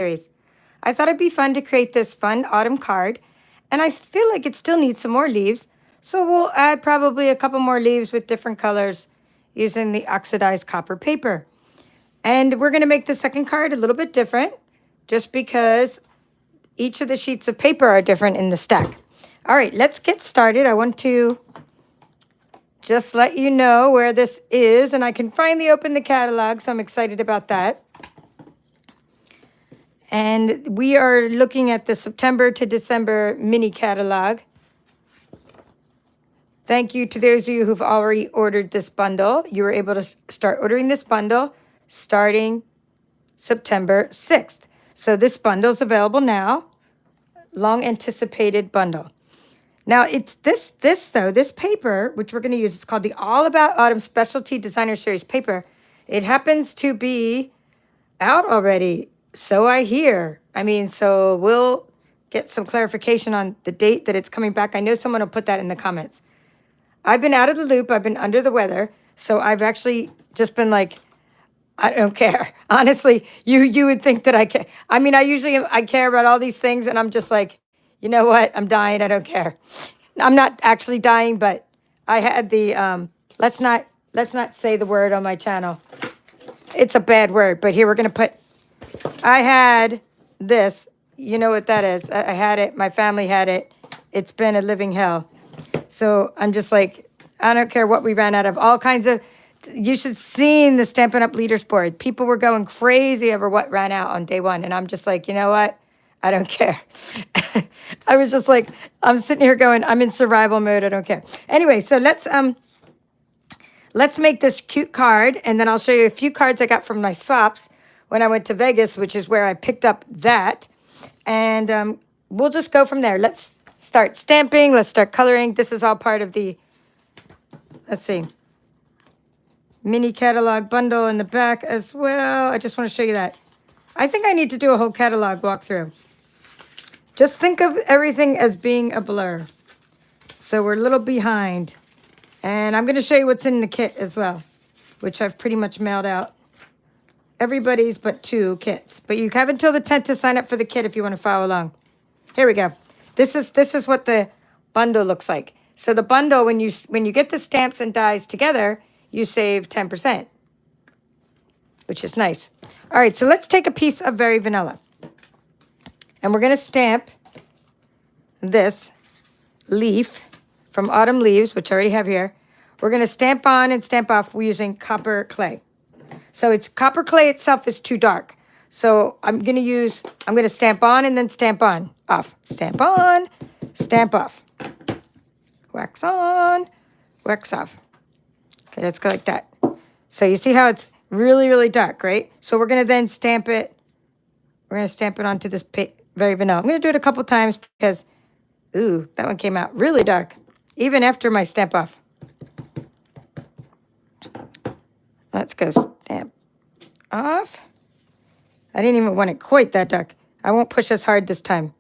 series. I thought it'd be fun to create this fun autumn card, and I feel like it still needs some more leaves, so we'll add probably a couple more leaves with different colors using the oxidized copper paper. And we're going to make the second card a little bit different, just because each of the sheets of paper are different in the stack. All right, let's get started. I want to just let you know where this is, and I can finally open the catalog, so I'm excited about that. And we are looking at the September to December mini catalog. Thank you to those of you who've already ordered this bundle. You were able to start ordering this bundle starting September 6th. So this bundle is available now. Long anticipated bundle. Now it's this paper, which we're going to use, it's called the All About Autumn Specialty Designer Series paper. It happens to be out already. So I hear. So we'll get some clarification on the date that it's coming back. I know someone will put that in the comments. I've been out of the loop. I've been under the weather. So I've actually just been like, I don't care. Honestly, you would think that I care. I care about all these things, and I'm just like, you know what? I'm dying. I don't care. I'm not actually dying, but I had the let's not say the word on my channel. It's a bad word, but here we're gonna put. I had this. You know what that is? I had it. My family had it. It's been a living hell. So I'm just like, I don't care what we ran out of. All kinds of. You should seen the Stampin' Up! Leaders board. People were going crazy over what ran out on day one. And I'm just like, you know what? I don't care. I was just like, I'm sitting here going, I'm in survival mode. I don't care. Anyway, so let's make this cute card. And then I'll show you a few cards I got from my swaps when I went to Vegas, which is where I picked up that. And we'll just go from there. Let's start stamping. Let's start coloring. This is all part of the, let's see, mini catalog bundle in the back as well. I just want to show you that. I think I need to do a whole catalog walkthrough. Just think of everything as being a blur. So we're a little behind. And I'm going to show you what's in the kit as well, which I've pretty much mailed out. Everybody's but 2 kits. But you have until the 10th to sign up for the kit if you want to follow along. Here we go. This is what the bundle looks like. So the bundle, when you get the stamps and dies together, you save 10%, which is nice. All right, so let's take a piece of Very Vanilla. And we're going to stamp this leaf from Autumn Leaves, which I already have here. We're going to stamp on and stamp off using copper clay. So it's copper clay itself is too dark. So I'm going to stamp on and then stamp on, off. Stamp on, stamp off. Wax on, wax off. Okay, let's go like that. So you see how it's really, really dark, right? So we're going to then stamp it. We're going to stamp it onto this Very Vanilla. I'm going to do it a couple times because, ooh, that one came out really dark, even after my stamp off. Let's go stamp off. I didn't even want it quite that dark. I won't push as hard this time.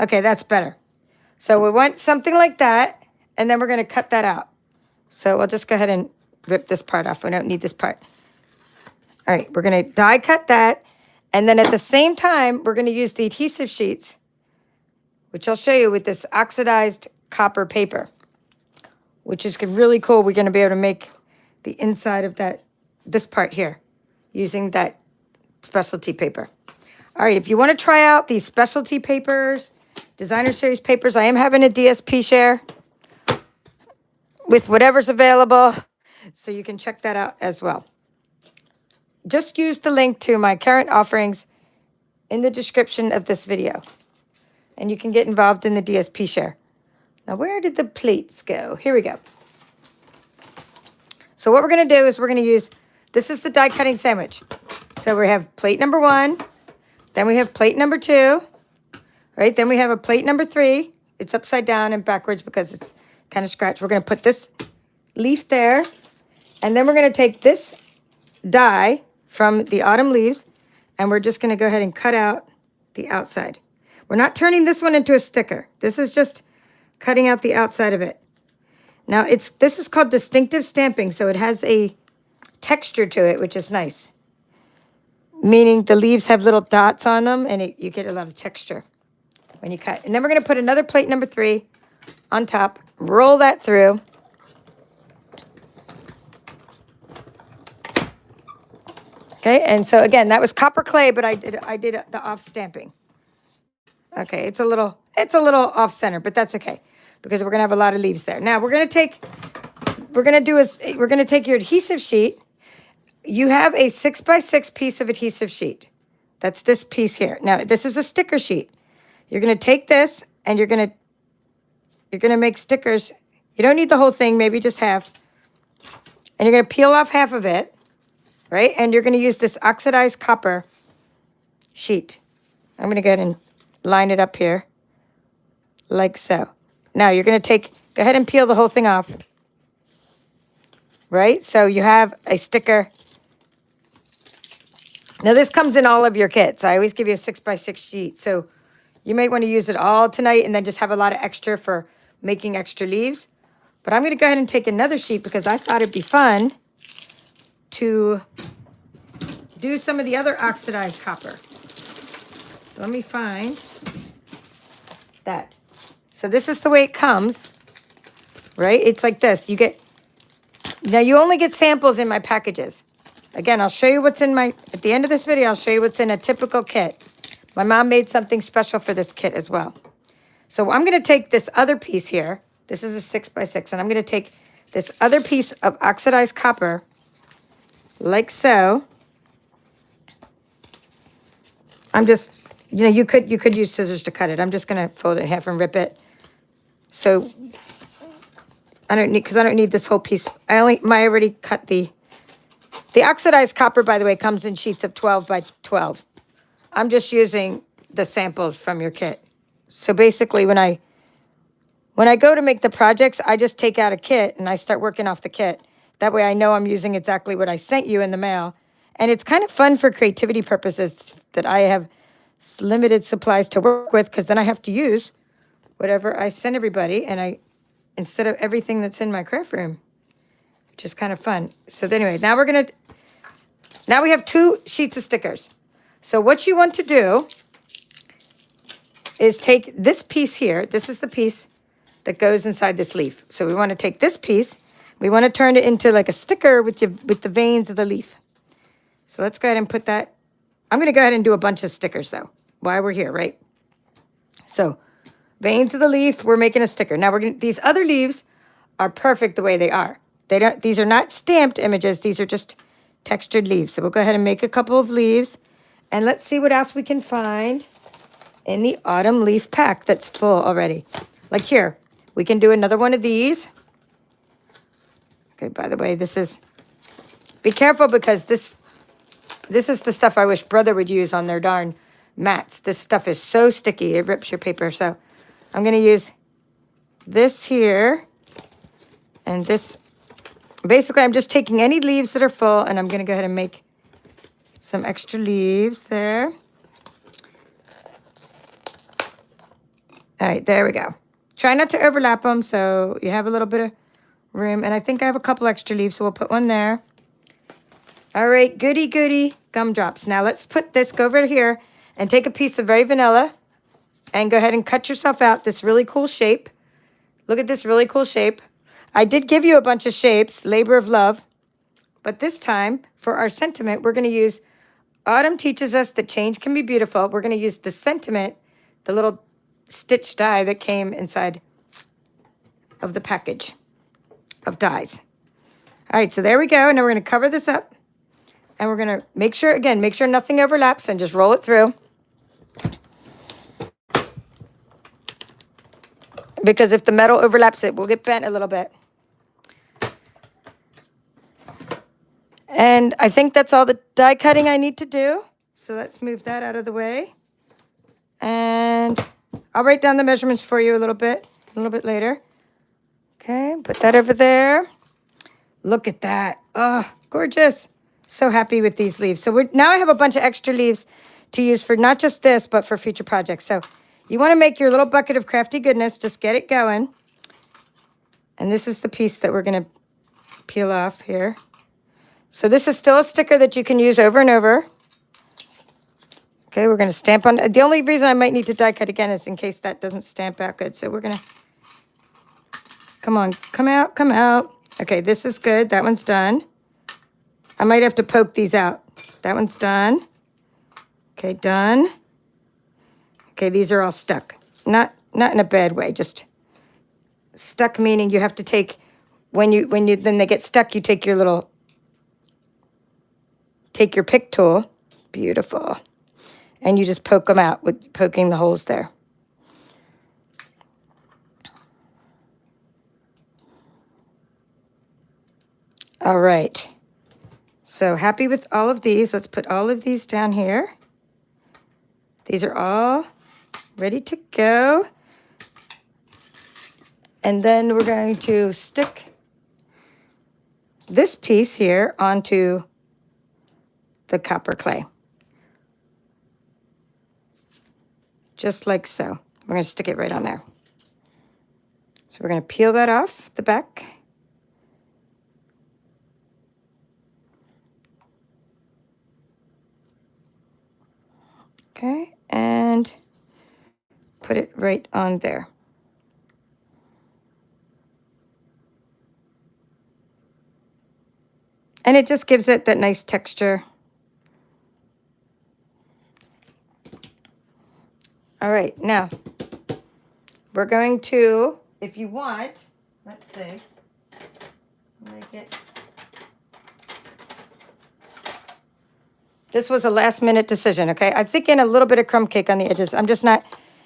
Okay, that's better. So we want something like that, and then we're going to cut that out. So we'll just go ahead and rip this part off. We don't need this part. All right, we're going to die cut that. And then at the same time, we're going to use the adhesive sheets, which I'll show you with this oxidized copper paper, which is really cool. We're going to be able to make the inside of this part here using that specialty paper. All right, if you want to try out these specialty papers, designer series papers, I am having a DSP share with whatever's available, so you can check that out as well. Just use the link to my current offerings in the description of this video, and you can get involved in the DSP share. Now, where did the plates go? Here we go. So what we're going to do is we're going to use, this is the die cutting sandwich. So we have plate number 1, then we have plate number 2, right? Then we have a plate number 3. It's upside down and backwards because it's kind of scratched. We're going to put this leaf there, and then we're going to take this die from the Autumn Leaves, and we're just going to go ahead and cut out the outside. We're not turning this one into a sticker. This is just cutting out the outside of it. Now, this is called distinctive stamping, so it has a texture to it, which is nice. meaning the leaves have little dots on them, and you get a lot of texture when you cut. And then we're going to put another plate number 3 on top, roll that through. Okay, and so again, that was copper clay, but I did the off stamping. Okay, it's a little off center, but that's okay because we're gonna have a lot of leaves there. Now we're gonna take your adhesive sheet. You have a 6x6 piece of adhesive sheet. That's this piece here. Now this is a sticker sheet. You're gonna take this and you're gonna make stickers. You don't need the whole thing, maybe just half. And you're gonna peel off half of it. Right? And you're going to use this oxidized copper sheet. I'm going to go ahead and line it up here like so. Now you're going to go ahead and peel the whole thing off. Right? So you have a sticker. Now this comes in all of your kits. I always give you a 6x6 sheet. So you may want to use it all tonight and then just have a lot of extra for making extra leaves. But I'm going to go ahead and take another sheet because I thought it'd be fun to do some of the other oxidized copper. So let me find that. So this is the way it comes, right? It's like this. Now you only get samples in my packages. Again, I'll show you at the end of this video, I'll show you what's in a typical kit. My mom made something special for this kit as well. So I'm gonna take this other piece here. This is a 6x6, and I'm gonna take this other piece of oxidized copper like so. I'm just, you could use scissors to cut it. I'm just going to fold it in half and rip it. So I don't need this whole piece. I already cut the oxidized copper, by the way, comes in sheets of 12 by 12. I'm just using the samples from your kit. So basically when I go to make the projects, I just take out a kit and I start working off the kit. That way I know I'm using exactly what I sent you in the mail. And it's kind of fun for creativity purposes that I have limited supplies to work with, because then I have to use whatever I send everybody instead of everything that's in my craft room, which is kind of fun. So anyway, now we have 2 sheets of stickers. So what you want to do is take this piece here. This is the piece that goes inside this leaf. So we want to take this piece. We want to turn it into like a sticker with the veins of the leaf. So let's go ahead and put that. I'm going to go ahead and do a bunch of stickers though, while we're here, right? So veins of the leaf, we're making a sticker. Now these other leaves are perfect the way they are. These are not stamped images. These are just textured leaves. So we'll go ahead and make a couple of leaves, and let's see what else we can find in the autumn leaf pack that's full already. Like here, we can do another one of these. Okay, by the way, be careful because this is the stuff I wish Brother would use on their darn mats. This stuff is so sticky, it rips your paper. So I'm going to use this here and this. Basically, I'm just taking any leaves that are full, and I'm going to go ahead and make some extra leaves there. All right, there we go. Try not to overlap them so you have a little bit of room. And I think I have a couple extra leaves, so we'll put one there. All right, goody gumdrops. Now let's go over here and take a piece of very vanilla and go ahead and cut yourself out this really cool shape. Look at this really cool shape. I did give you a bunch of shapes, labor of love, but this time for our sentiment, we're going to use Autumn teaches us that change can be beautiful. We're going to use the sentiment, the little stitch die that came inside of the package of dies. All right, so there we go. And now we're going to cover this up, and we're going to make sure nothing overlaps, and just roll it through. Because if the metal overlaps, it will get bent a little bit. And I think that's all the die cutting I need to do. So let's move that out of the way. And I'll write down the measurements for you a little bit later. Okay, put that over there. Look at that. Oh, gorgeous. So happy with these leaves. So now I have a bunch of extra leaves to use for not just this, but for future projects. So you want to make your little bucket of crafty goodness. Just get it going. And this is the piece that we're going to peel off here. So this is still a sticker that you can use over and over. Okay, we're going to stamp on. The only reason I might need to die cut again is in case that doesn't stamp out good. So we're going to, come on, come out, come out. Okay, this is good. That one's done. I might have to poke these out. That one's done. Okay, done. Okay, these are all stuck. Not in a bad way, just stuck meaning you have to take, when then they get stuck, you take your pick tool. Beautiful. And you just poke them out with poking the holes there. All right. So happy with all of these. Let's put all of these down here. These are all ready to go. And then we're going to stick this piece here onto the copper clay. Just like so. We're going to stick it right on there. So we're going to peel that off the back. Okay, and put it right on there. And it just gives it that nice texture. All right, now we're going to, if you want, let's see, this was a last minute decision, okay? I'm thinking a little bit of crumb cake on the edges. I'm just not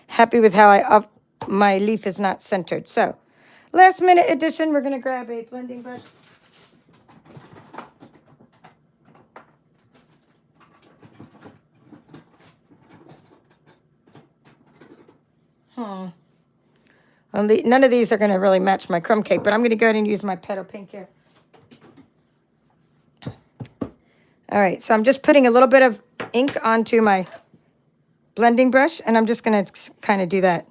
happy with how my leaf is not centered. So last minute addition, we're gonna grab a blending brush. Well, none of these are going to really match my crumb cake, but I'm going to go ahead and use my petal pink here. All right, so I'm just putting a little bit of ink onto my blending brush, and I'm just going to kind of do that.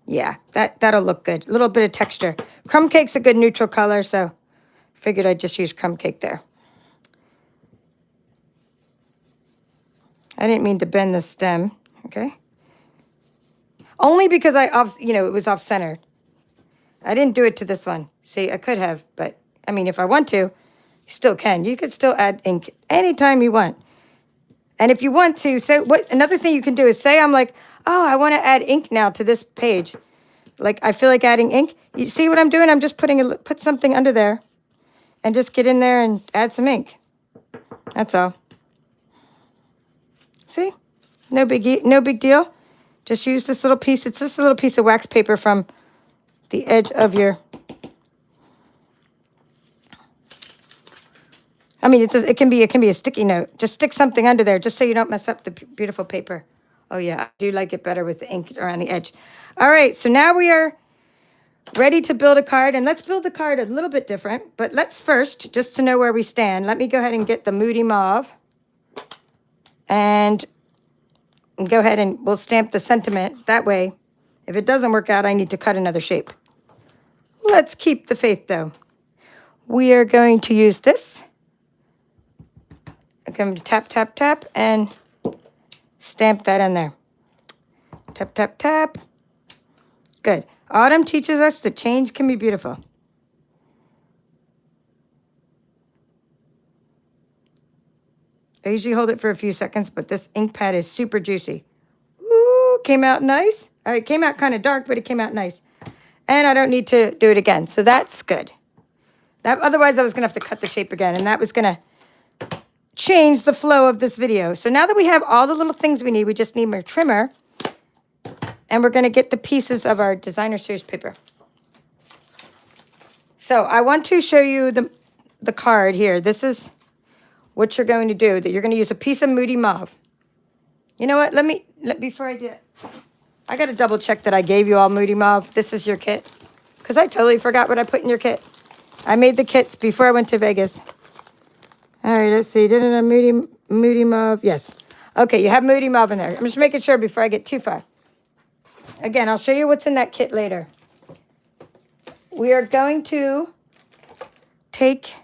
Yeah, that'll look good. A little bit of texture. Crumb cake's a good neutral color, so figured I'd just use crumb cake there. I didn't mean to bend the stem, okay? Only because it was off center. I didn't do it to this one. See, I could have, but I mean, if I want to, you still can. You could still add ink anytime you want. And if you want to, another thing you can do is say, I'm like, oh, I want to add ink now to this page. Like, I feel like adding ink. You see what I'm doing? I'm just put something under there and just get in there and add some ink. That's all. See? No big deal. Just use this little piece. It's just a little piece of wax paper from the edge of your... I mean, it can be a sticky note. Just stick something under there just so you don't mess up the beautiful paper. Oh, yeah. I do like it better with the ink around the edge. All right. So now we are ready to build a card. And let's build the card a little bit different. But let's first, just to know where we stand, let me go ahead and get the Moody Mauve. And go ahead and we'll stamp the sentiment. That way, if it doesn't work out, I need to cut another shape. Let's keep the faith, though. We are going to use this. I'm going to tap, tap, tap, and stamp that in there. Tap, tap, tap. Good. Autumn teaches us that change can be beautiful. I usually hold it for a few seconds, but this ink pad is super juicy. Ooh, came out nice. All right, came out kind of dark, but it came out nice. And I don't need to do it again, so that's good. Otherwise, I was going to have to cut the shape again, and that was going to change the flow of this video. So now that we have all the little things we need, we just need more trimmer, and we're going to get the pieces of our designer series paper. So I want to show you the card here. This is what you're going to do. That you're going to use a piece of Moody Mauve. You know what? Before I do it, I got to double check that I gave you all Moody Mauve. This is your kit, because I totally forgot what I put in your kit. I made the kits before I went to Vegas. All right, let's see. Didn't I Moody Mauve? Yes. Okay, you have Moody Mauve in there. I'm just making sure before I get too far. Again, I'll show you what's in that kit later. We are going to take,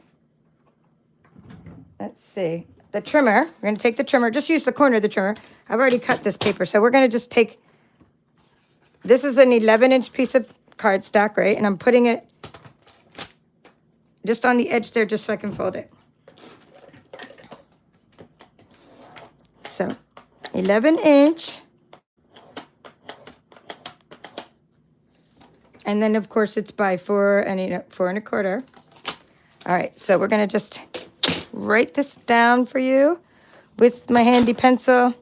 let's see. the trimmer. We're going to take the trimmer. Just use the corner of the trimmer. I've already cut this paper. So we're going to just take, this is an 11-inch piece of cardstock, right? And I'm putting it just on the edge there just so I can fold it. So 11-inch. And then, of course, it's by 4 4 1/4. All right, so we're going to just write this down for you with my handy pencil.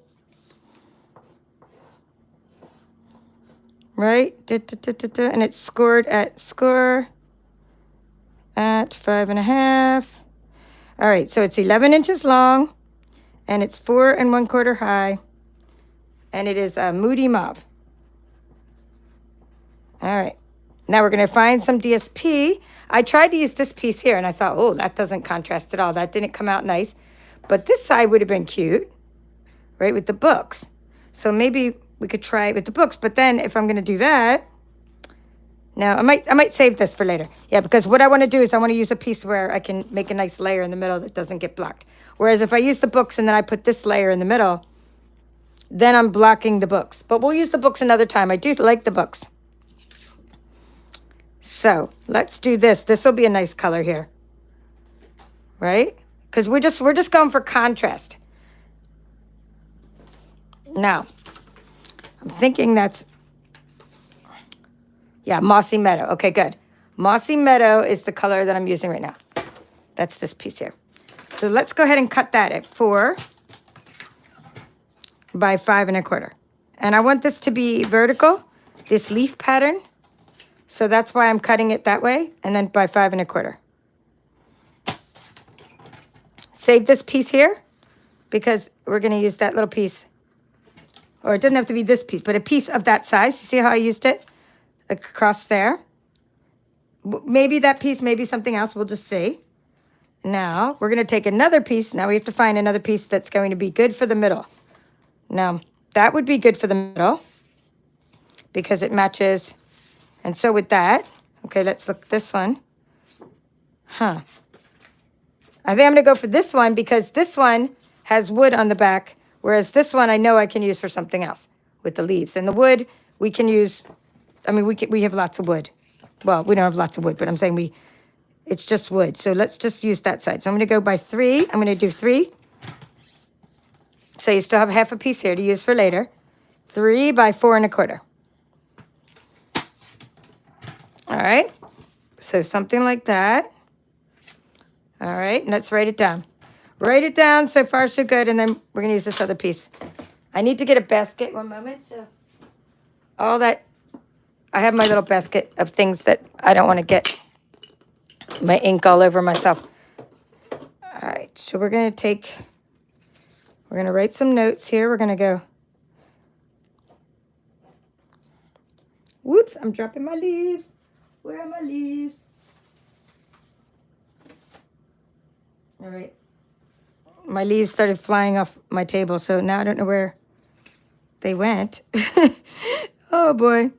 Right? And it's score at 5.5. All right, so it's 11 inches long, and it's 4 1/4 high, and it is a moody mauve. All right. Now we're going to find some DSP. I tried to use this piece here, and I thought, oh, that doesn't contrast at all. That didn't come out nice. But this side would have been cute, right, with the books. So maybe we could try it with the books. But then if I'm going to do that, now I might save this for later. Yeah, because what I want to do is I want to use a piece where I can make a nice layer in the middle that doesn't get blocked. Whereas if I use the books and then I put this layer in the middle, then I'm blocking the books. But we'll use the books another time. I do like the books. So let's do this. This will be a nice color here, right? Because we're just going for contrast. Now, I'm thinking that's, yeah, Mossy Meadow. Okay, good. Mossy Meadow is the color that I'm using right now. That's this piece here. So let's go ahead and cut that at 4 by 5 1/4. And I want this to be vertical, this leaf pattern. So that's why I'm cutting it that way, and then by 5 1/4. Save this piece here, because we're going to use that little piece. Or it doesn't have to be this piece, but a piece of that size. You see how I used it across there? Maybe that piece, maybe something else. We'll just see. Now, we're going to take another piece. Now we have to find another piece that's going to be good for the middle. Now, that would be good for the middle, because it matches. And so with that, okay, let's look at this one. I think I'm going to go for this one because this one has wood on the back, whereas this one I know I can use for something else with the leaves. And the wood we can use, I mean, we have lots of wood. Well, we don't have lots of wood, but I'm saying it's just wood. So let's just use that side. So I'm going to go by 3. I'm going to do 3. So you still have half a piece here to use for later. 3 by 4 1/4. All right, so something like that. All right, and let's write it down. Write it down, so far so good, and then we're going to use this other piece. I need to get a basket, one moment. So all that, I have my little basket of things that I don't want to get my ink all over myself. All right, so we're going to write some notes here. We're going to go, whoops, I'm dropping my leaves. Where are my leaves? All right. My leaves started flying off my table, so now I don't know where they went. Oh, boy.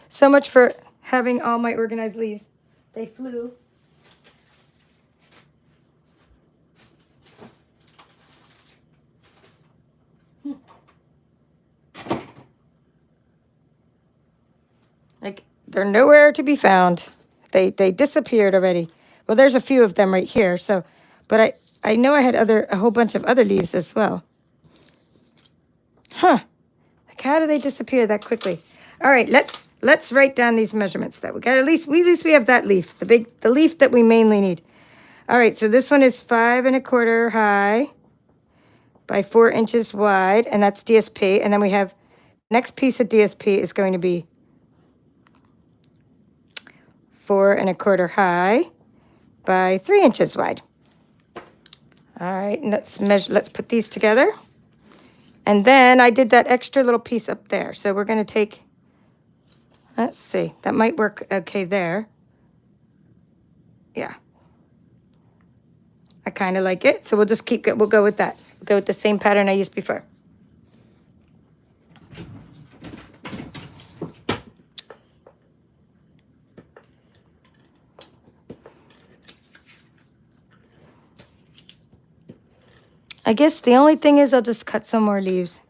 So much for having all my organized leaves. They flew. Like, they're nowhere to be found. They disappeared already. Well, there's a few of them right here. So, but I know I had a whole bunch of other leaves as well. Like, how do they disappear that quickly? All right, let's write down these measurements that we got. At least we have that leaf, the leaf that we mainly need. All right, so this one is 5 1/4 high by 4 inches wide, and that's DSP. And then we have next piece of DSP is going to be 4 1/4 high by 3 inches wide. All right, and let's put these together. And then I did that extra little piece up there. So we're going to take, let's see, that might work okay there. Yeah. I kind of like it. So we'll just we'll go with that. We'll go with the same pattern I used before. I guess the only thing is I'll just cut some more leaves.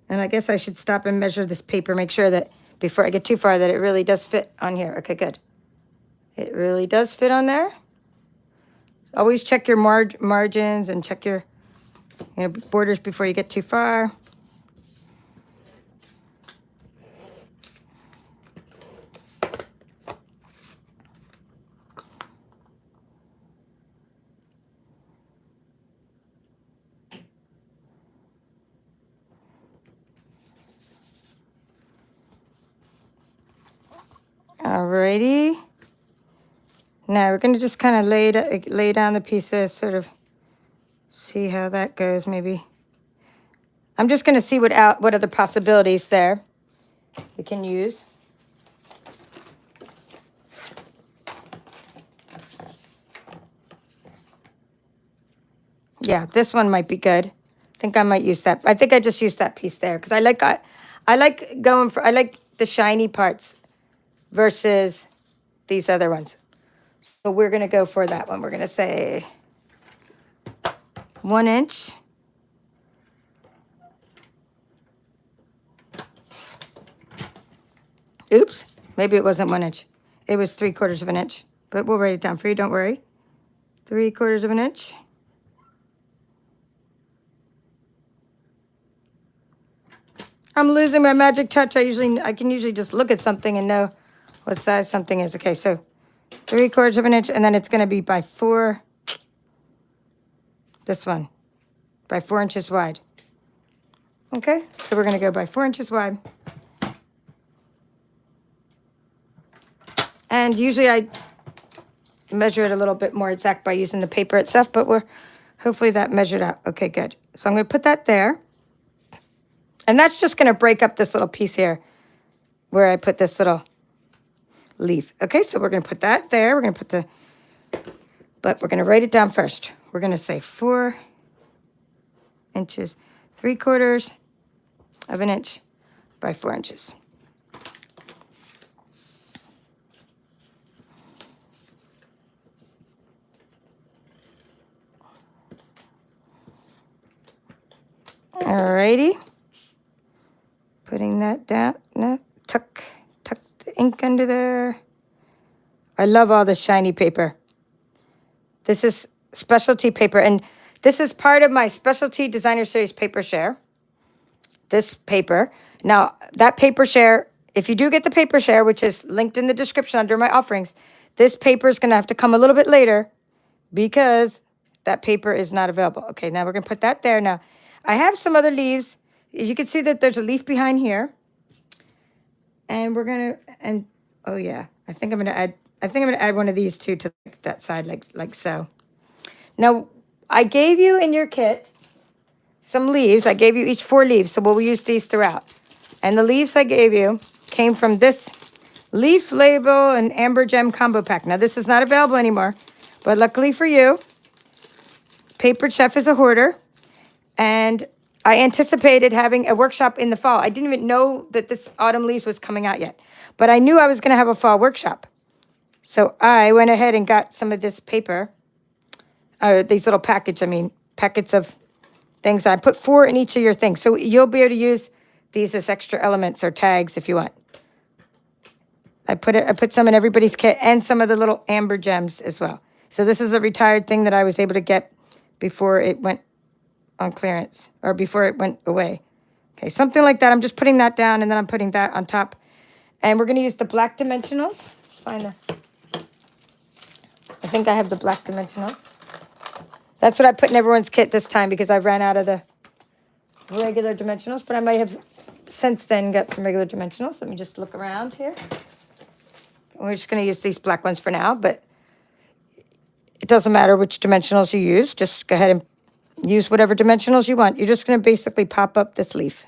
And I guess I should stop and measure this paper, make sure that before I get too far that it really does fit on here. Okay, good. It really does fit on there. Always check your margins and check your borders before you get too far. Alrighty. Now we're going to just kind of lay down the pieces, sort of see how that goes maybe. I'm just going to see what other possibilities there we can use. Yeah, this one might be good. I think I might use that. I think I just used that piece there because I like the shiny parts versus these other ones. So we're going to go for that one. We're going to say 1 inch. Oops, maybe it wasn't 1 inch. It was 3/4 of an inch, but we'll write it down for you. Don't worry. 3/4 of an inch. I'm losing my magic touch. I can usually just look at something and know what size something is. Okay, so 3/4 of an inch, and then it's going to be by 4. This one, by 4 inches wide. Okay, so we're going to go by 4 inches wide. And usually I measure it a little bit more exact by using the paper itself, but hopefully that measured out. Okay, good. So I'm going to put that there. And that's just going to break up this little piece here where I put this little leaf. Okay, so we're going to put that there. We're going to but we're going to write it down first. We're going to say 4 inches, 3/4 of an inch by 4 inches. Alrighty. Putting that down. No, tuck the ink under there. I love all this shiny paper. This is specialty paper, and this is part of my specialty designer series paper share. This paper. Now, that paper share, if you do get the paper share, which is linked in the description under my offerings, this paper is going to have to come a little bit later because that paper is not available. Okay, now we're going to put that there. Now, I have some other leaves. As you can see that there's a leaf behind here. And we're going to, oh yeah, I think I'm going to add one of these too to that side, like so. Now, I gave you in your kit some leaves. I gave you each 4 leaves, so we'll use these throughout. And the leaves I gave you came from this leaf label and amber gem combo pack. Now, this is not available anymore, but luckily for you, Paper Chef is a hoarder, and I anticipated having a workshop in the fall. I didn't even know that this autumn leaves was coming out yet, but I knew I was going to have a fall workshop. So I went ahead and got some of this paper, these little packets of things. I put 4 in each of your things. So you'll be able to use these as extra elements or tags if you want. I put some in everybody's kit and some of the little amber gems as well. So this is a retired thing that I was able to get before it went on clearance or before it went away. Okay, something like that. I'm just putting that down and then I'm putting that on top. And we're going to use the black dimensionals. Let's find I think I have the black dimensionals. That's what I put in everyone's kit this time because I ran out of the regular dimensionals, but I might have since then got some regular dimensionals. Let me just look around here. We're just going to use these black ones for now, but it doesn't matter which dimensionals you use. Just go ahead and use whatever dimensionals you want. You're just going to basically pop up this leaf.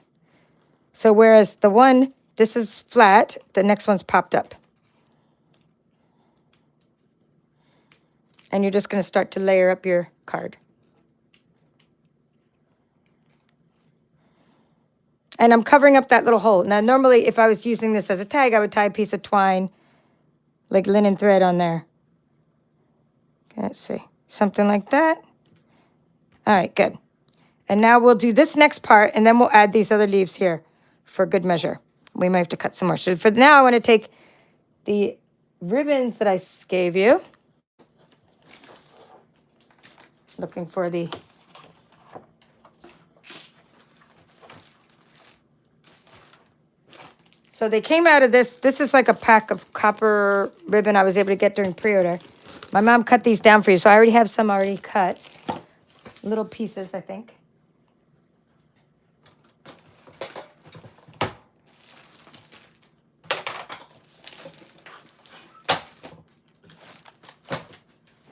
So whereas this is flat, the next one's popped up. And you're just going to start to layer up your card. And I'm covering up that little hole. Now, normally, if I was using this as a tag, I would tie a piece of twine, like linen thread on there. Okay, let's see. Something like that. All right, good. And now we'll do this next part, and then we'll add these other leaves here for good measure. We might have to cut some more. So for now, I want to take the ribbons that I gave you. Looking for the... So they came out of this. This is like a pack of copper ribbon I was able to get during pre-order. My mom cut these down for you, so I already have some already cut. Little pieces, I think.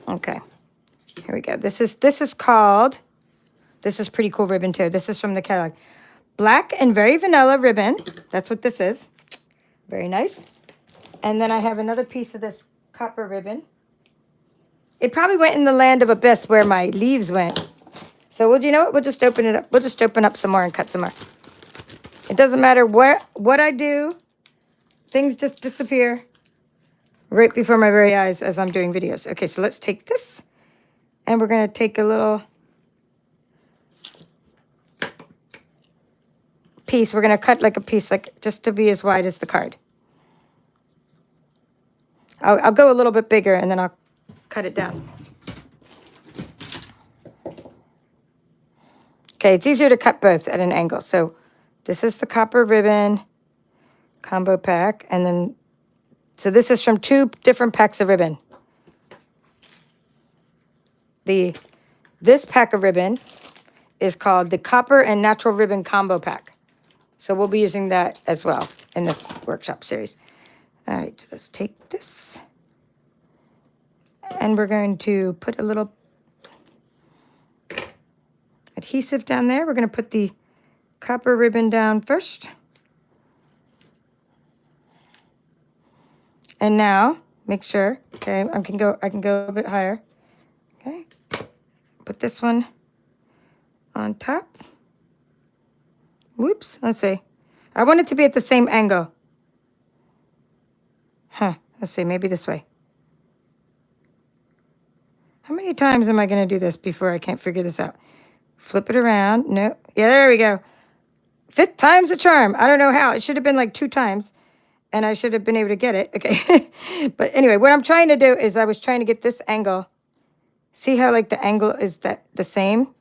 Okay, here we go. This is called, this is pretty cool ribbon too. This is from the catalog. Black and Very Vanilla ribbon. That's what this is. Very nice. And then I have another piece of this copper ribbon. It probably went in the land of abyss where my leaves went. So you know what? We'll just open it up. We'll just open up some more and cut some more. It doesn't matter what I do. Things just disappear right before my very eyes as I'm doing videos. Okay, so let's take this. And we're going to take a little piece. We're going to cut like a piece, like just to be as wide as the card. I'll go a little bit bigger and then I'll cut it down. Okay, it's easier to cut both at an angle. So this is the copper ribbon combo pack. And then, so this is from 2 different packs of ribbon. This pack of ribbon is called the Copper and Natural Ribbon Combo Pack. So we'll be using that as well in this workshop series. All right, let's take this. And we're going to put a little adhesive down there. We're going to put the copper ribbon down first. And now, make sure, okay, I can go a bit higher. Okay, put this one on top. Whoops, let's see. I want it to be at the same angle. Let's see, maybe this way. How many times am I going to do this before I can't figure this out? Flip it around. No. Yeah, there we go. 5th time's a charm. I don't know how. It should have been like 2 times. And I should have been able to get it. Okay. But anyway, what I'm trying to do is I was trying to get this angle. See how like the angle is the same?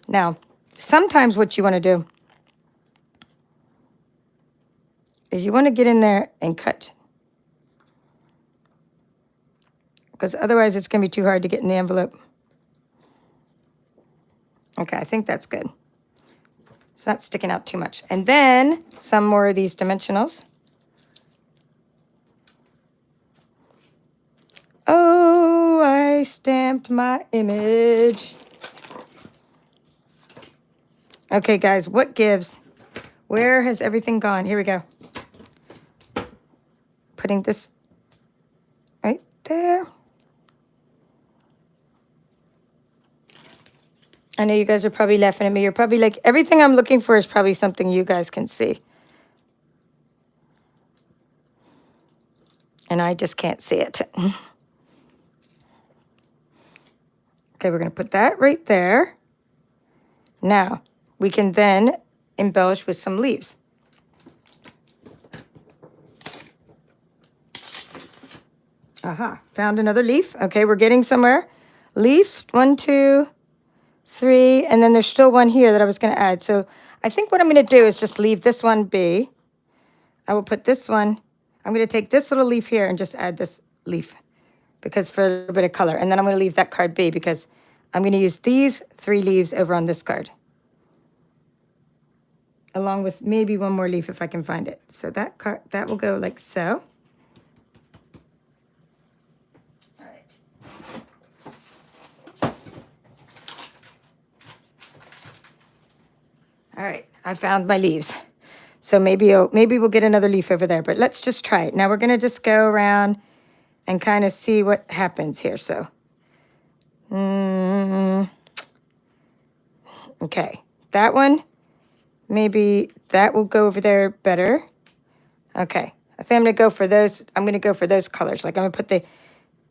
Now, sometimes what you want to do is you want to get in there and cut. Because otherwise it's going to be too hard to get in the envelope. Okay, I think that's good. It's not sticking out too much. And then some more of these dimensionals. Oh, I stamped my image. Okay, guys, what gives? Where has everything gone? Here we go. Putting this right there. I know you guys are probably laughing at me. You're probably like, everything I'm looking for is probably something you guys can see. And I just can't see it. Okay, we're going to put that right there. Now, we can then embellish with some leaves. Aha, found another leaf. Okay, we're getting somewhere. Leaf, 1, 2, 3, and then there's still one here that I was going to add. So I think what I'm going to do is just leave this one be. I will put this one. I'm going to take this little leaf here and just add this leaf because for a little bit of color. And then I'm going to leave that card be because I'm going to use these 3 leaves over on this card. Along with maybe one more leaf if I can find it. So that card, that will go like so. All right, I found my leaves. So maybe we'll get another leaf over there, but let's just try it. Now we're gonna just go around and kind of see what happens here. So, okay, that one Maybe that will go over there better. Okay. I think I'm going to go for those. I'm going to go for those colors. Like I'm going to put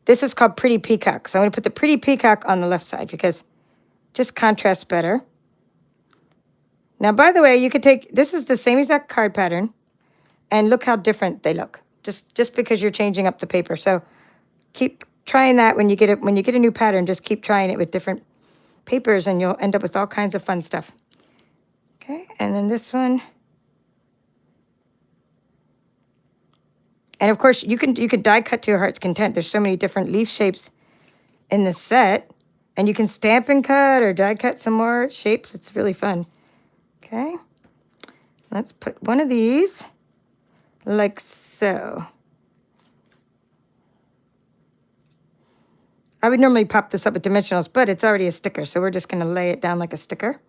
this is called Pretty Peacock. So I'm going to put the Pretty Peacock on the left side because just contrasts better. Now, by the way, you could take, this is the same exact card pattern, and look how different they look, just because you're changing up the paper. So keep trying that when you get a new pattern, just keep trying it with different papers, and you'll end up with all kinds of fun stuff. Okay, and then this one. And of course, you can die cut to your heart's content. There's so many different leaf shapes in the set, and you can Stampin' Cut or die cut some more shapes. It's really fun. Okay, let's put one of these like so. I would normally pop this up with dimensionals, but it's already a sticker, so we're just going to lay it down like a sticker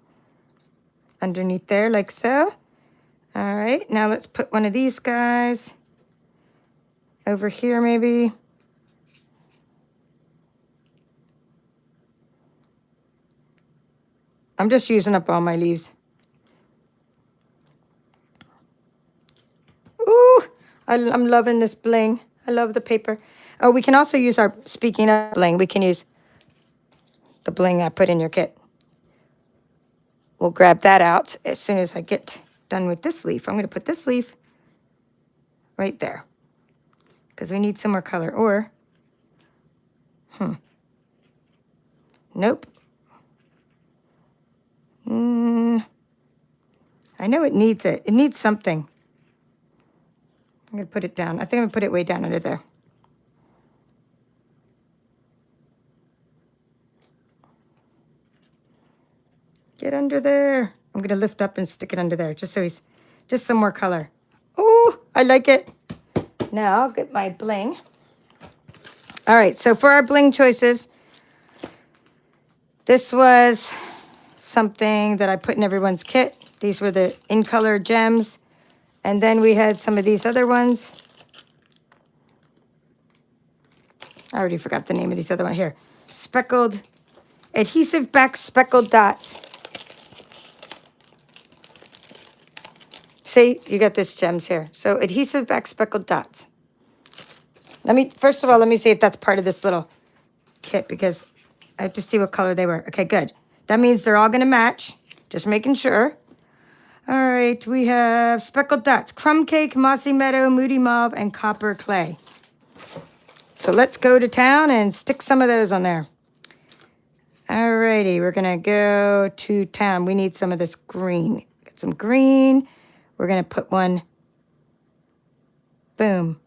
underneath there like so. All right, now let's put one of these guys over here maybe. I'm just using up all my leaves. Ooh, I'm loving this bling. I love the paper. Oh, we can also use our, speaking of bling, we can use the bling I put in your kit. We'll grab that out as soon as I get done with this leaf. I'm going to put this leaf right there because we need some more color. Or, nope. I know it needs it. It needs something. I'm going to put it down. I think I'm going to put it way down under there. Get under there. I'm going to lift up and stick it under there just so he's, just some more color. Oh, I like it. Now I'll get my bling. All right, so for our bling choices, this was something that I put in everyone's kit. These were the in-color gems. And then we had some of these other ones. I already forgot the name of these other ones here. Speckled, adhesive back speckled dots. See, you got this gems here. So adhesive back speckled dots. First of all, let me see if that's part of this little kit because I have to see what color they were. Okay, good. That means they're all going to match. Just making sure. All right, we have speckled dots, crumb cake, mossy meadow, moody mauve, and copper clay. So let's go to town and stick some of those on there. All righty, we're going to go to town. We need some of this green. Get some green. We're going to put one. Boom.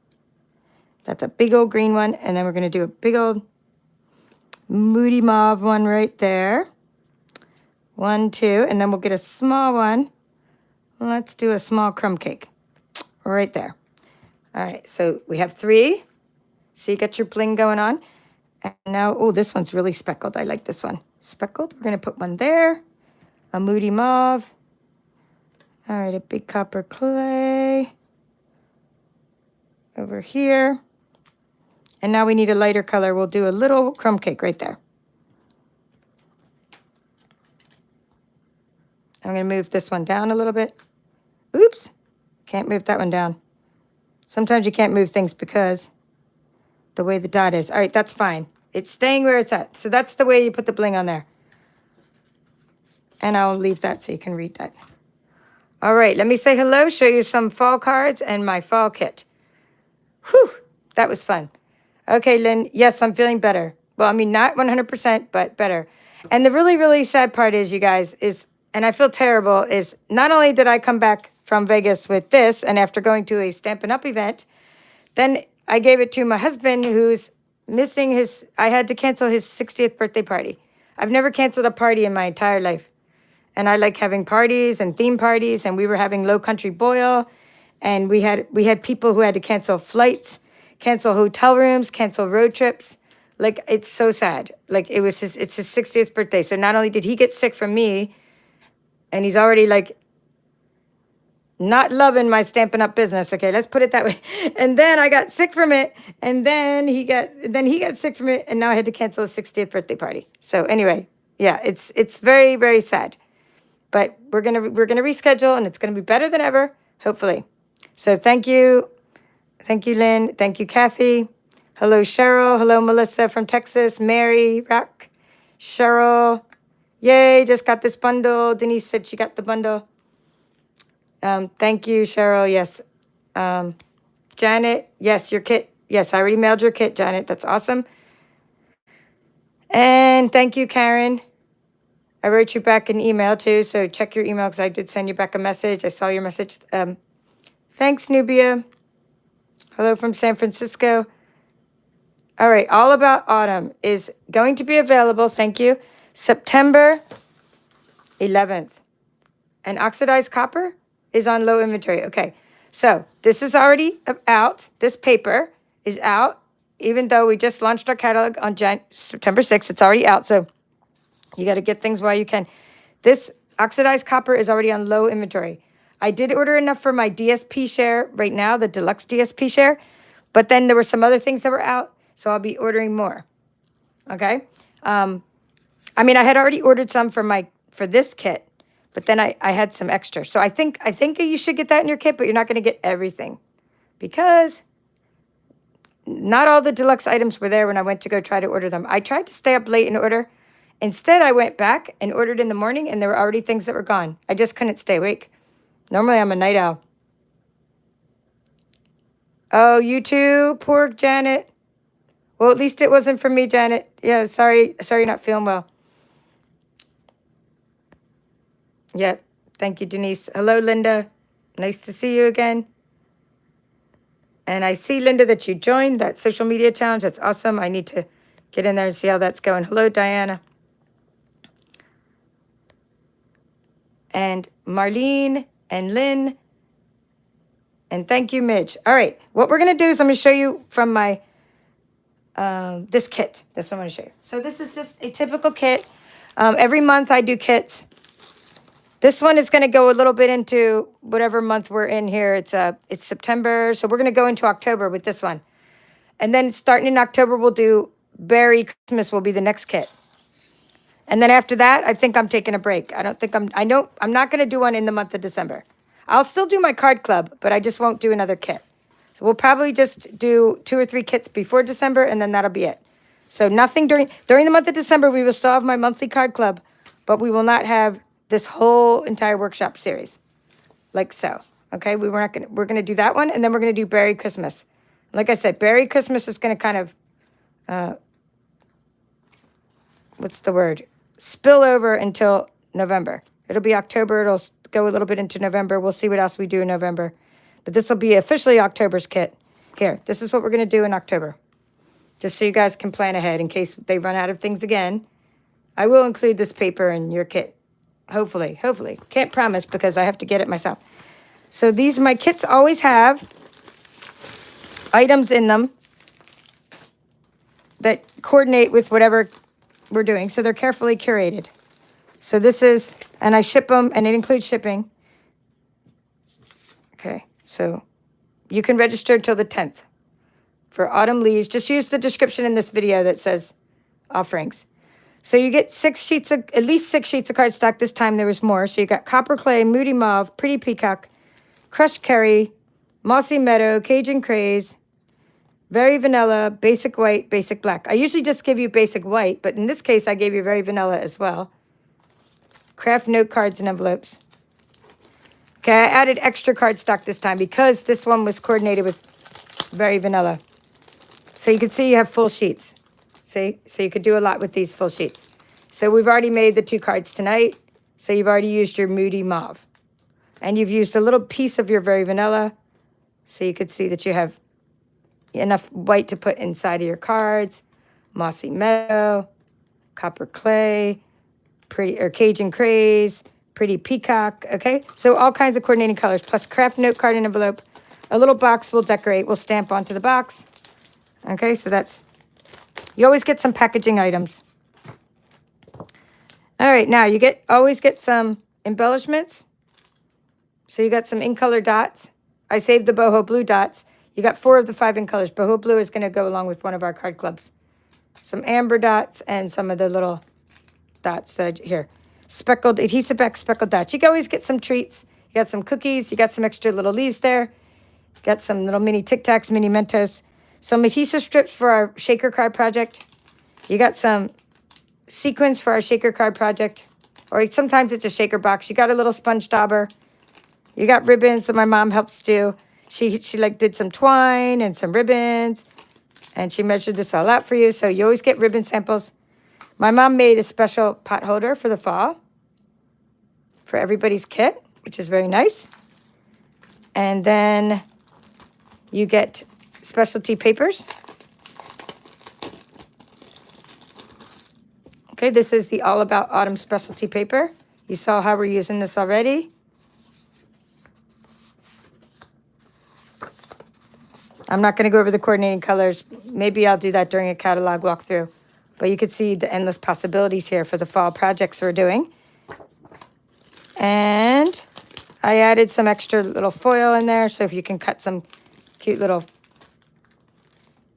That's a big old green one. And then we're going to do a big old moody mauve one right there. 1, 2. And then we'll get a small one. Let's do a small crumb cake right there. All right, so we have 3. So you got your bling going on. And now, oh, this one's really speckled. I like this one. Speckled. We're going to put one there. A moody mauve. All right, a big copper clay. Over here. And now we need a lighter color. We'll do a little crumb cake right there. I'm going to move this one down a little bit. Oops. Can't move that one down. Sometimes you can't move things because the way the dot is. All right, that's fine. It's staying where it's at. So that's the way you put the bling on there. And I'll leave that so you can read that. All right, let me say hello, show you some fall cards and my fall kit. Whew, that was fun. Okay, Lynn, yes, I'm feeling better. Well, I mean, not 100%, but better. And the really, really sad part is, you guys, and I feel terrible, is not only did I come back from Vegas with this, and after going to a Stampin' Up! Event, then I gave it to my husband who's missing I had to cancel his 60th birthday party. I've never canceled a party in my entire life. And I like having parties and theme parties, and we were having Low Country Boil, and we had people who had to cancel flights, cancel hotel rooms, cancel road trips. Like, it's so sad. Like, it's his 60th birthday. So not only did he get sick from me, and he's already like not loving my Stampin' Up! Business. Okay, let's put it that way. And then I got sick from it, and then he got sick from it, and now I had to cancel his 60th birthday party. So anyway, yeah, it's very, very sad. but we're gonna reschedule, and it's gonna be better than ever, hopefully. So thank you, Lynn. Thank you, Kathy. Hello, Cheryl. Hello, Melissa from Texas. Mary, Rock, Cheryl. Yay! Just got this bundle. Denise said she got the bundle. Thank you, Cheryl. Yes. Janet. Yes, your kit. Yes, I already mailed your kit, Janet. That's awesome. And thank you, Karen. I wrote you back an email too, so check your email because I did send you back a message. I saw your message. Thanks, Nubia. Hello from San Francisco. All right, All About Autumn is going to be available, thank you, September 11th. And oxidized copper is on low inventory. Okay, so this is already out. This paper is out. Even though we just launched our catalog on September 6th, it's already out. So you got to get things while you can. This oxidized copper is already on low inventory. I did order enough for my DSP share right now, the deluxe DSP share. But then there were some other things that were out, so I'll be ordering more. Okay? I mean, I had already ordered some for this kit, but then I had some extra. So I think you should get that in your kit, but you're not going to get everything because not all the deluxe items were there when I went to go try to order them. I tried to stay up late and order. Instead, I went back and ordered in the morning, and there were already things that were gone. I just couldn't stay awake. Normally, I'm a night owl. Oh, you too? Poor Janet. Well, at least it wasn't for me, Janet. Yeah, sorry you're not feeling well. Yep. Thank you, Denise. Hello, Linda. Nice to see you again. And I see, Linda, that you joined that social media challenge. That's awesome. I need to get in there and see how that's going. Hello, Diana. And Marlene and Lynn. And thank you, Midge. All right. What we're going to do is I'm going to show you from my, this kit. That's what I'm going to show you. So this is just a typical kit. Every month I do kits. This one is going to go a little bit into whatever month we're in here. It's September, so we're going to go into October with this one. And then starting in October, we'll do Berry Christmas will be the next kit. And then after that, I think I'm taking a break. I'm not going to do one in the month of December. I'll still do my card club, but I just won't do another kit. So we'll probably just do 2 or 3 kits before December, and then that'll be it. So nothing during the month of December, we will still have my monthly card club, but we will not have this whole entire workshop series, like so. Okay, we're gonna do that one, and then we're gonna do Berry Christmas. Like I said, Berry Christmas is gonna kind of, what's the word? Spill over until November. It'll be October. It'll go a little bit into November. We'll see what else we do in November, but this will be officially October's kit. Here, this is what we're gonna do in October, just so you guys can plan ahead in case they run out of things again. I will include this paper in your kit. Hopefully. Can't promise because I have to get it myself. So my kits always have items in them that coordinate with whatever we're doing. So they're carefully curated. So this is, and I ship them, and it includes shipping. Okay, so you can register till the 10th for autumn leaves. Just use the description in this video that says offerings. So you get at least 6 sheets of cardstock. This time there was more. So you got Copper Clay, Moody Mauve, Pretty Peacock, Crushed Curry, Mossy Meadow, Cajun Craze, Very Vanilla, Basic White, Basic Black. I usually just give you Basic White, but in this case I gave you Very Vanilla as well. Craft note cards and envelopes. Okay, I added extra cardstock this time because this one was coordinated with Very Vanilla. So you can see you have full sheets. See? So you could do a lot with these full sheets. So we've already made the 2 cards tonight. So you've already used your Moody Mauve. And you've used a little piece of your Very Vanilla. So you could see that you have enough white to put inside of your cards. Mossy Meadow, Copper Clay, Cajun Craze, Pretty Peacock. Okay? So all kinds of coordinating colors, plus craft note card and envelope. A little box we'll decorate. We'll stamp onto the box. Okay? So that's... You always get some packaging items. All right, now you always get some embellishments. So you got some in color dots. I saved the boho blue dots. You got 4 of the 5 in colors. Boho blue is going to go along with one of our card clubs. Some amber dots and some of the little dots here. speckled adhesive back, speckled dots. You can always get some treats. You got some cookies. You got some extra little leaves there. Got some little mini Tic Tacs, mini Mentos. Some adhesive strips for our shaker card project. You got some sequins for our shaker card project. Or sometimes it's a shaker box. You got a little sponge dauber. You got ribbons that my mom helps do. She like did some twine and some ribbons. And she measured this all out for you. So you always get ribbon samples. My mom made a special pot holder for the fall for everybody's kit, which is very nice. And then you get specialty papers. Okay, this is the All About Autumn specialty paper. You saw how we're using this already. I'm not going to go over the coordinating colors. Maybe I'll do that during a catalog walkthrough. But you can see the endless possibilities here for the fall projects we're doing. And I added some extra little foil in there, so if you can cut some cute little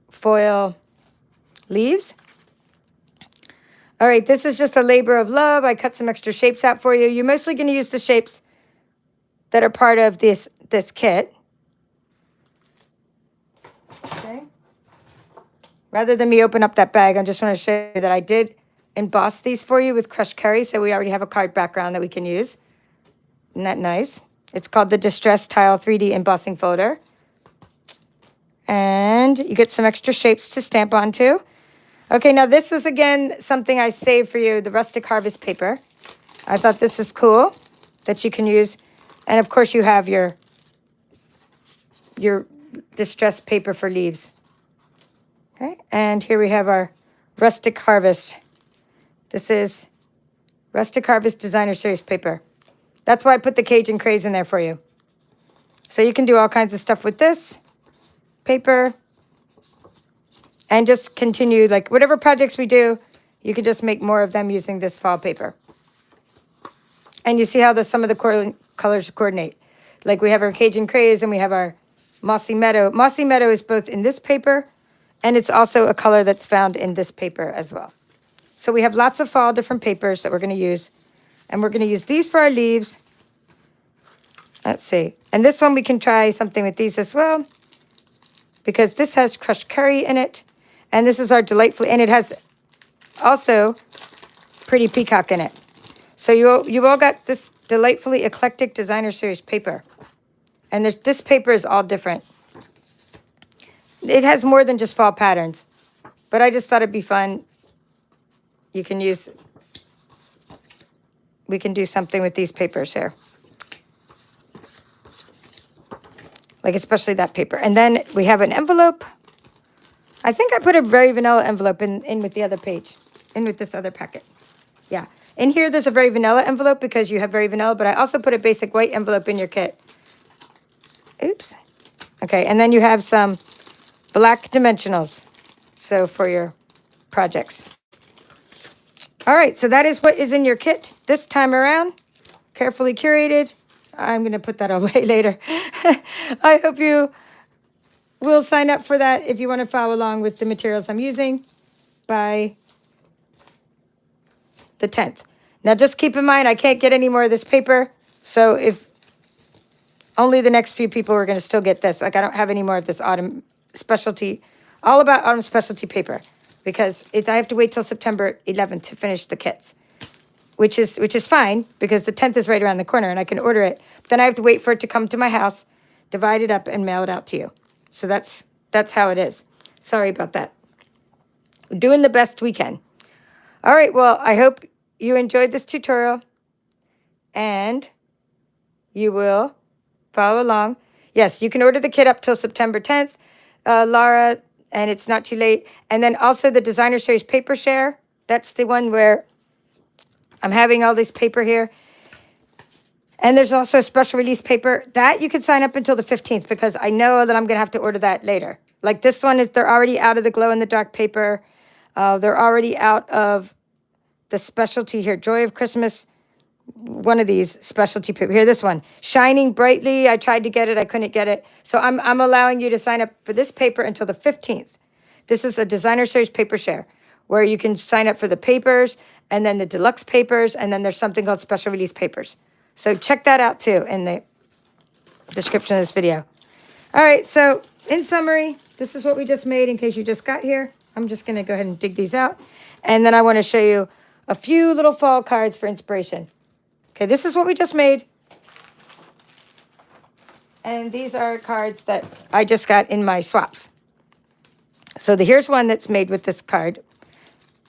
foil leaves. All right, this is just a labor of love. I cut some extra shapes out for you. You're mostly going to use the shapes that are part of this kit. Okay. Rather than me open up that bag, I just want to show you that I did emboss these for you with crushed curry, so we already have a card background that we can use. Isn't that nice? It's called the Distress Tile 3D Embossing Folder. And you get some extra shapes to stamp onto. Okay, now this was, again, something I saved for you, the Rustic Harvest paper. I thought this is cool that you can use. And, of course, you have your distressed paper for leaves. Okay, and here we have our Rustic Harvest. This is Rustic Harvest Designer Series paper. That's why I put the Cajun Craze in there for you. So you can do all kinds of stuff with this paper. And just continue, like whatever projects we do, you can just make more of them using this fall paper. And you see how some of the colors coordinate. Like we have our Cajun Craze and we have our Mossy Meadow. Mossy Meadow is both in this paper and it's also a color that's found in this paper as well. So we have lots of fall different papers that we're going to use. And we're going to use these for our leaves. Let's see. And this one we can try something with these as well. Because this has crushed curry in it. And this is our delightful, and it has also Pretty Peacock in it. So you all got this delightfully eclectic designer series paper. And this paper is all different. It has more than just fall patterns. But I just thought it'd be fun. You can use, we can do something with these papers here. Like especially that paper. And then we have an envelope. I think I put a very vanilla envelope in with the other page, in with this other packet. Yeah. In here, there's a very vanilla envelope because you have very vanilla, but I also put a basic white envelope in your kit. Oops. Okay, and then you have some black dimensionals, so for your projects. All right, so that is what is in your kit this time around. Carefully curated. I'm going to put that away later. I hope you will sign up for that if you want to follow along with the materials I'm using by the 10th. Now, just keep in mind, I can't get any more of this paper. So if only the next few people are going to still get this. Like, I don't have any more of this autumn specialty, all about autumn specialty paper. Because I have to wait till September 11th to finish the kits. Which is fine, because the 10th is right around the corner, and I can order it. But then I have to wait for it to come to my house, divide it up, and mail it out to you. So that's how it is. Sorry about that. We're doing the best we can. All right, well, I hope you enjoyed this tutorial, and you will follow along. Yes, you can order the kit up till September 10th, Laura, and it's not too late. And then also the Designer Series Paper Share. That's the one where I'm having all this paper here. And there's also a special release paper. That you can sign up until the 15th because I know that I'm going to have to order that later. Like this one, they're already out of the glow-in-the-dark paper. They're already out of the specialty here. Joy of Christmas, one of these specialty paper. Here, this one. Shining Brightly. I tried to get it. I couldn't get it. So I'm allowing you to sign up for this paper until the 15th. This is a Designer Series Paper Share, where you can sign up for the papers and then the deluxe papers, and then there's something called special release papers. So check that out too in the description of this video. All right, so in summary, this is what we just made in case you just got here. I'm just going to go ahead and dig these out. And then I want to show you a few little fall cards for inspiration. Okay, this is what we just made. And these are cards that I just got in my swaps. So here's one that's made with this card.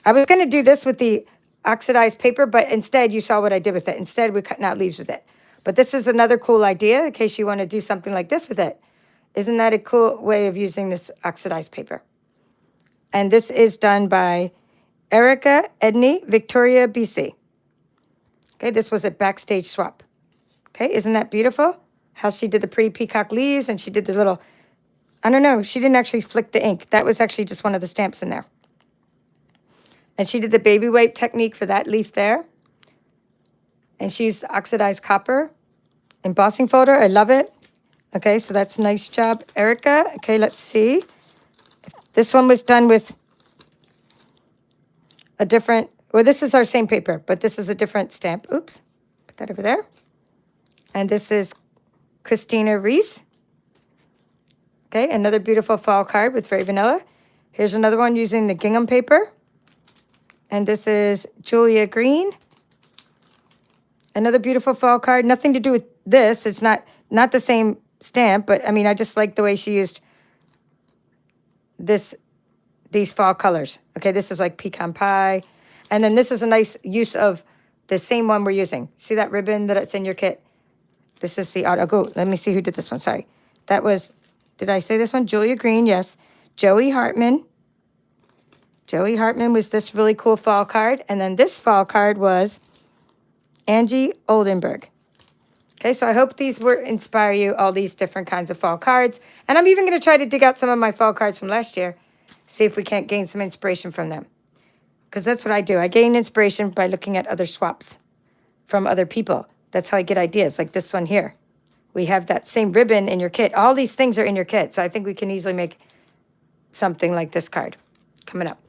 I was going to do this with the oxidized paper, but instead you saw what I did with it. Instead, we're cutting out leaves with it. But this is another cool idea in case you want to do something like this with it. Isn't that a cool way of using this oxidized paper? And this is done by Erica Edney, Victoria, BC. Okay, this was a backstage swap. Okay, isn't that beautiful? How she did the pretty peacock leaves, and she did the little, I don't know, she didn't actually flick the ink. That was actually just one of the stamps in there. And she did the baby wipe technique for that leaf there. And she used oxidized copper embossing folder. I love it. Okay, so that's a nice job, Erica. Okay, let's see. This one was done with a different, well, this is our same paper, but this is a different stamp. Oops, put that over there. And this is Christina Reese. Okay, another beautiful fall card with Very Vanilla. Here's another one using the gingham paper. And this is Julia Green. Another beautiful fall card. Nothing to do with this. It's not the same stamp, but I mean, I just like the way she used these fall colors. Okay, this is like pecan pie. And then this is a nice use of the same one we're using. See that ribbon that's in your kit? This is the, oh, go, let me see who did this one. Sorry. That was, did I say this one? Julia Green, yes. Joey Hartman. Joey Hartman was this really cool fall card. And then this fall card was Angie Oldenburg. Okay, so I hope these will inspire you, all these different kinds of fall cards. And I'm even going to try to dig out some of my fall cards from last year, see if we can't gain some inspiration from them. Because that's what I do. I gain inspiration by looking at other swaps from other people. That's how I get ideas, like this one here. We have that same ribbon in your kit. All these things are in your kit, so I think we can easily make something like this card coming up.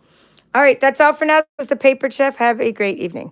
All right, that's all for now. This is the Paper Chef. Have a great evening.